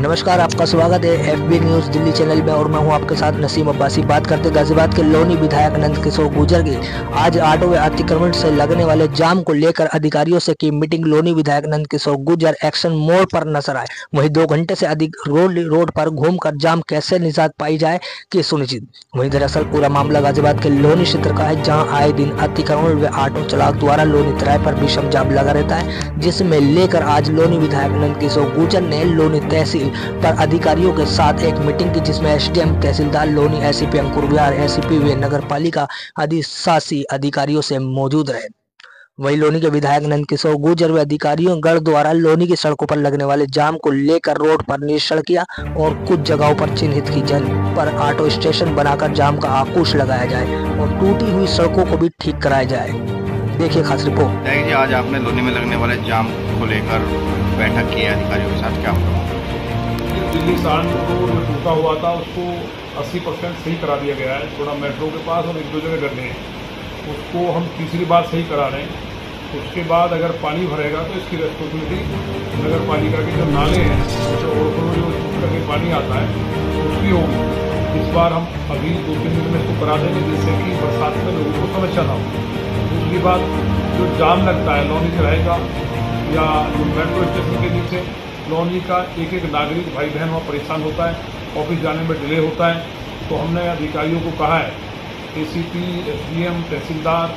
नमस्कार, आपका स्वागत है एफबी न्यूज़ दिल्ली चैनल में और मैं हूं आपके साथ नसीम अब्बासी। बात करते गाजियाबाद के लोनी विधायक नंद किशोर गुर्जर की आज ऑटो व अतिक्रमण से लगने वाले जाम को लेकर अधिकारियों से की मीटिंग। लोनी विधायक नंद किशोर गुर्जर एक्शन मोड पर नजर आए। वहीं 2 घंटे से अधिक रोड पर घूमकर जाम कैसे निजात पाई जाए कि सुनिश्चित। वहीं दरअसल पूरा मामला गाजियाबाद के लोनी क्षेत्र का है, जहाँ आए दिन अतिक्रमण व ऑटो चालक द्वारा लोनी तराई पर भीषण जाम लगा रहता है, जिसमें लेकर आज लोनी विधायक नंद किशोर गुर्जर ने लोनी तहसील पर अधिकारियों के साथ एक मीटिंग की, जिसमें एसडीएम तहसीलदार लोनी, एसीपी अंकुर विहार, एसीपी व नगर पालिका अधिशासी अधिकारियों से मौजूद रहे। वहीं लोनी के विधायक नंद किशोर गुर्जर व अधिकारियों गढ़ द्वारा लोनी की सड़कों पर लगने वाले जाम को लेकर रोड पर निरीक्षण किया और कुछ जगहों पर चिन्हित की जन पर ऑटो स्टेशन बनाकर जाम का आक्रोश लगाया जाए और टूटी हुई सड़कों को भी ठीक कराया जाए। देखिए खास रिपोर्ट। देखिए, आज आपने लोनी में लगने वाले जाम को लेकर बैठक की है अधिकारियों के साथ, क्या होगा? दिल्ली सहारनपुर रोड जो टूटा हुआ था उसको 80% सही करा दिया गया है। थोड़ा मेट्रो के पास और 1-2 जगह गड्ढे हैं, उसको हम तीसरी बार सही करा रहे हैं। उसके बाद अगर पानी भरेगा तो इसकी रेस्पॉन्सिबिलिटी नगर पालिका के जो नाले हैं, जो ओवरफ्लो जो टूट करके पानी आता है उसकी होगी। इस बार हम अभी 2-3 दिन में इसको करा देंगे, जिससे कि बरसात में लोगों को समस्या ना हो। दूसरी बात, जो जाम लगता है लोनी से रहेगा या जो मेट्रो स्टेशन के नीचे लोनी का एक नागरिक भाई बहन वहाँ परेशान होता है, ऑफिस जाने में डिले होता है। तो हमने अधिकारियों को कहा है, एसीपी, एसडीएम, तहसीलदार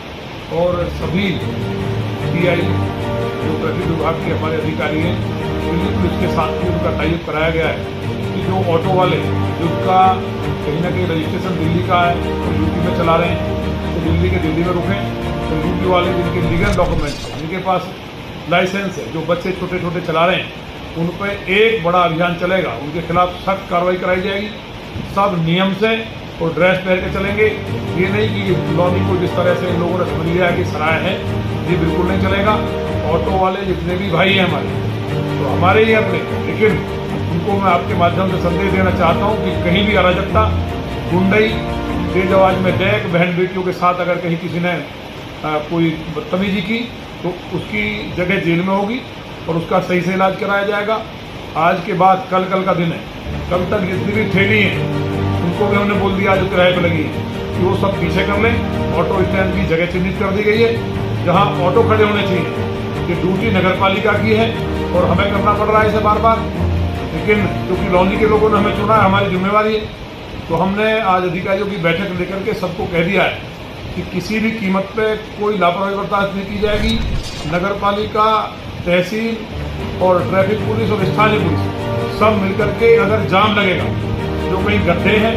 और सभी पीआई जो ट्रैफिक विभाग के हमारे अधिकारी हैं, दिल्ली पुलिस के साथ भी उनका टाइप कराया गया है कि जो ऑटो वाले जिनका कहीं ना कहीं रजिस्ट्रेशन दिल्ली का है तो यूपी में चला रहे हैं, तो दिल्ली के दिल्ली में रुकें। तो यूपी वाले जिनके लीगल डॉक्यूमेंट्स, जिनके पास लाइसेंस है, जो बच्चे छोटे छोटे चला रहे हैं, उन पर एक बड़ा अभियान चलेगा। उनके खिलाफ सख्त कार्रवाई कराई जाएगी, सब नियम से और ड्रेस पहन के चलेंगे। ये नहीं कि लोनी को जिस तरह से इन लोगों ने समझ लिया कि सराय है, ये बिल्कुल नहीं चलेगा। ऑटो वाले जितने भी भाई हैं हमारे, तो हमारे ही अपने, लेकिन उनको मैं आपके माध्यम से संदेश देना चाहता हूँ कि कहीं भी अराजकता, गुंडई, तेज आवाज में डेक, बहन बेटियों के साथ अगर कहीं किसी ने कोई बदतमीजी की तो उसकी जगह जेल में होगी और उसका सही से इलाज कराया जाएगा। आज के बाद कल का दिन है, कल तक जितनी भी ठेली हैं उनको भी हमने बोल दिया जो किराए पर लगी कि वो सब पीछे कर लें। ऑटो स्टैंड की जगह चिन्हित कर दी गई है जहां ऑटो खड़े होने चाहिए। ये ड्यूटी नगर पालिका की है और हमें करना पड़ रहा है इसे बार बार, लेकिन क्योंकि लोनी के लोगों ने हमें चुना है, हमारी जिम्मेवारी है। तो हमने आज अधिकारियों की बैठक लेकर के सबको कह दिया है कि किसी भी कीमत पे कोई लापरवाही बर्दाश्त नहीं की जाएगी। नगर पालिका, तहसील और ट्रैफिक पुलिस और स्थानीय पुलिस सब मिलकर के अगर जाम लगेगा, जो कहीं गड्ढे हैं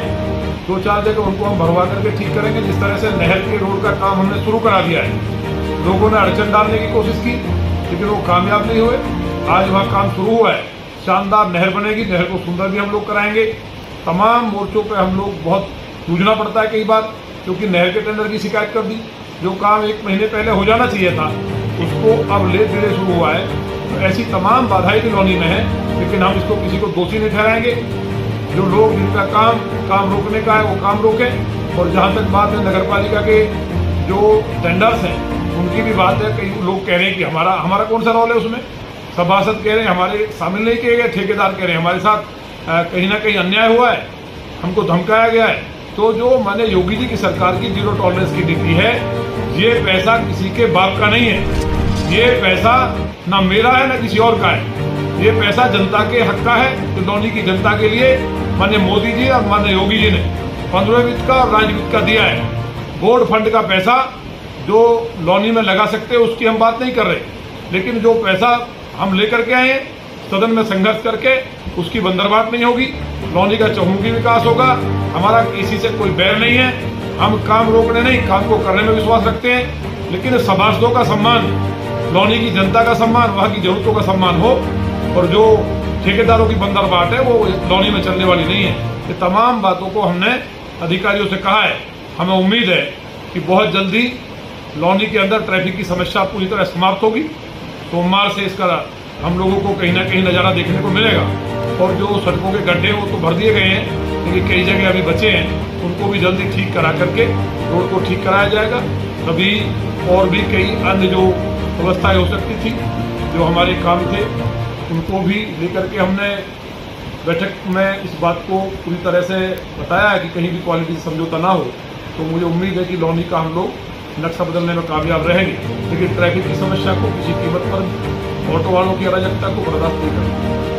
2-4 जगह, उनको हम भरवा करके ठीक करेंगे। जिस तरह से नहर के रोड का काम हमने शुरू करा दिया है, लोगों ने अड़चन डालने की कोशिश की लेकिन वो कामयाब नहीं हुए। आज वहाँ काम शुरू हुआ है, शानदार नहर बनेगी, नहर को सुंदर भी हम लोग कराएंगे। तमाम मोर्चों पर हम लोग बहुत जूझना पड़ता है कई बार, क्योंकि नहर के टेंडर की शिकायत कर दी। जो काम 1 महीने पहले हो जाना चाहिए था उसको अब लेट डिले शुरू हुआ है। तो ऐसी तमाम बाधाएं भी लोनी में है, लेकिन हम इसको किसी को दोषी नहीं ठहराएंगे। जो लोग जिनका काम रोकने का है वो काम रोकें। और जहां तक बात है नगर पालिका के जो टेंडर्स हैं उनकी भी बात है, कई लोग कह रहे हैं कि हमारा कौन सा रोल है उसमें। सभासद कह रहे हैं हमारे शामिल नहीं किए गए, ठेकेदार कह रहे हैं हमारे साथ कहीं ना कहीं अन्याय हुआ है, हमको धमकाया गया है। तो जो माने योगी जी की सरकार की 0 टॉलरेंस की नीति है, ये पैसा किसी के बाप का नहीं है। ये पैसा ना मेरा है ना किसी और का है। ये पैसा जनता के हक का है, जो लोनी की जनता के लिए माने मोदी जी और माने योगी जी ने 15वें वित्त का और राज्य वित्त का दिया है। बोर्ड फंड का पैसा जो लोनी में लगा सकते हैं उसकी हम बात नहीं कर रहे, लेकिन जो पैसा हम लेकर के आए हैं सदन में संघर्ष करके, उसकी बंदरबाट नहीं होगी। लोनी का चहुमुखी विकास होगा। हमारा किसी से कोई बैर नहीं है, हम काम रोकने नहीं, काम को करने में विश्वास रखते हैं। लेकिन सभासदों का सम्मान, लोनी की जनता का सम्मान, वहाँ की जरूरतों का सम्मान हो, और जो ठेकेदारों की बंदरबाट है वो लोनी में चलने वाली नहीं है। ये तमाम बातों को हमने अधिकारियों से कहा है। हमें उम्मीद है कि बहुत जल्दी लोनी के अंदर ट्रैफिक की समस्या पूरी तरह समाप्त होगी। सोमवार से इसका हम लोगों को कहीं ना कहीं नज़ारा देखने को मिलेगा। और जो सड़कों के गड्ढे वो तो भर दिए गए हैं, लेकिन कई जगह अभी बचे हैं, उनको भी जल्दी ठीक करा करके रोड को ठीक कराया जाएगा। अभी और भी कई अन्य जो व्यवस्थाएं हो सकती थी, जो हमारे काम थे, उनको भी लेकर के हमने बैठक में इस बात को पूरी तरह से बताया है कि कहीं भी क्वालिटी समझौता ना हो। तो मुझे उम्मीद है कि लौनी का हम लोग नक्शा बदलने में कामयाब रहेंगे, लेकिन ट्रैफिक की समस्या को किसी कीमत पर ऑटो वालों की अराजकता को बर्दाश्त नहीं करेंगे।